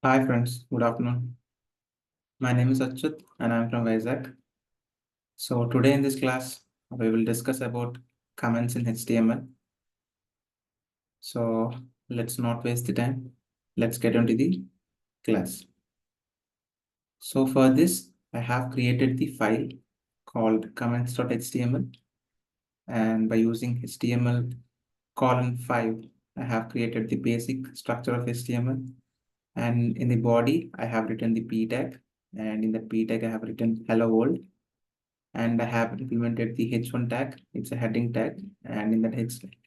Hi friends, good afternoon. My name is Achyut and I'm from Vizag. So today in this class, we will discuss about comments in HTML. So let's not waste the time. Let's get into the class. So for this, I have created the file called comments.html, and by using HTML:5, I have created the basic structure of HTML. And in the body, I have written the p tag, and in the p tag, I have written hello world. And I have implemented the h1 tag. It's a heading tag, and in that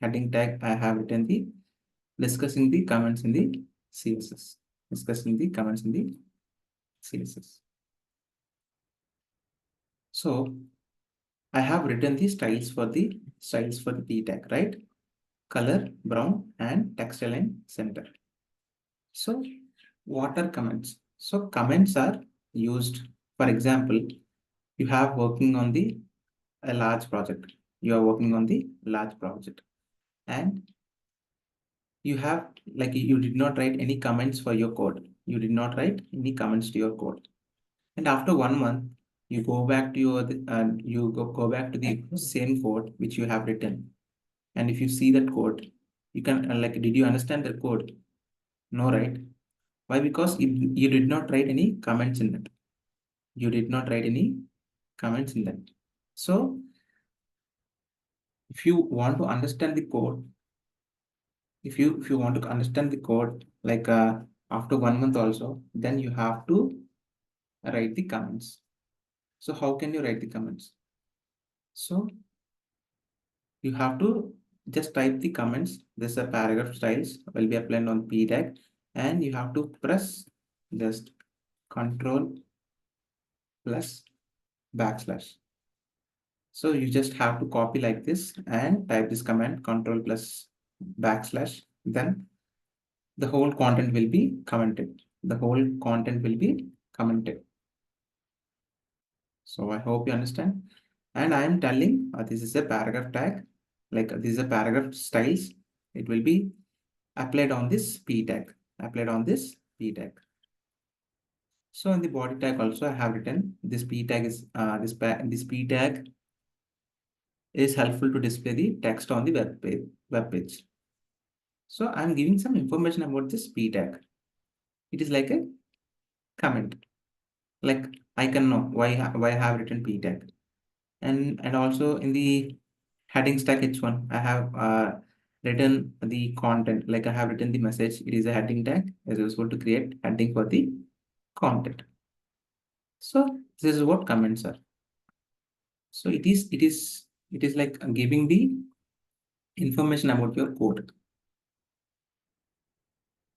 heading tag, I have written the discussing the comments in the CSS. Discussing the comments in the CSS. So I have written the styles for the p tag, right? Color, brown, and text align center. So what are comments? So comments are used, for example, you have working on a large project. You are working on the large project, and you have you did not write any comments for your code. You did not write any comments to your code. And after 1 month, you go back to go back to the same code which you have written. And if you see that code, you can did you understand the code? No, right? Why? Because you did not write any comments in that. You did not write any comments in that. So if you want to understand the code, if you want to understand the code after 1 month also, then you have to write the comments. So how can you write the comments? So you have to just type the comments. This a paragraph styles will be applied on p tag, and you have to press just control plus backslash. So you just have to copy like this and type this command control plus backslash. Then the whole content will be commented. The whole content will be commented. So I hope you understand. And I am telling this is a paragraph tag, this is a paragraph styles. It will be applied on this p tag, applied on this p tag. So in the body tag also I have written this p tag is this p tag is helpful to display the text on the web page. So I'm giving some information about this p tag. It is like a comment. Like I can know why I have written p tag. And also in the heading stack h1, I have written the content. Like I have written the message. It is a heading tag. Is useful to create heading for the content. So this is what comments are. So it is like giving the information about your code.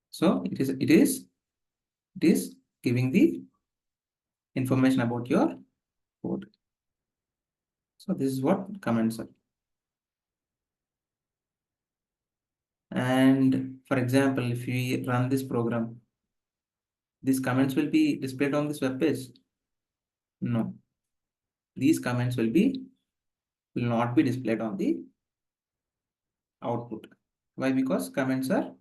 So it is giving the information about your code. So this is what comments are. And for example, if we run this program, these comments will be displayed on this web page. No, these comments will not be displayed on the output. Why? Because comments will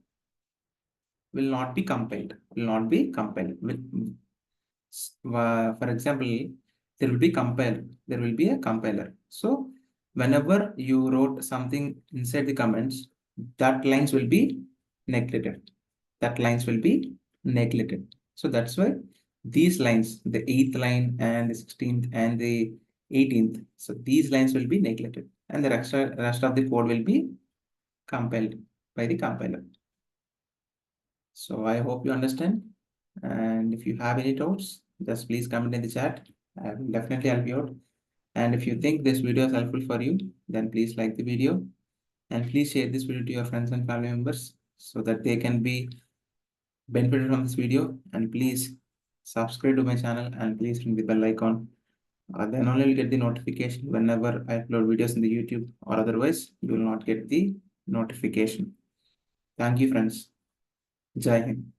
not be compiled. Will not be compiled. For example, there will be compile. There will be a compiler. So whenever you wrote something inside the comments, that lines will be neglected. That lines will be neglected. So that's why these lines, the 8th line and the 16th and the 18th, so these lines will be neglected, and the rest of the code will be compiled by the compiler. So I hope you understand. And if you have any doubts, just please comment in the chat. I will definitely help you out. And if you think this video is helpful for you, then please like the video, and please share this video to your friends and family members so that they can be benefited from this video. And please subscribe to my channel, and please ring the bell icon. Then only you'll get the notification whenever I upload videos in the YouTube, or otherwise you will not get the notification. Thank you, friends. Jai Hind.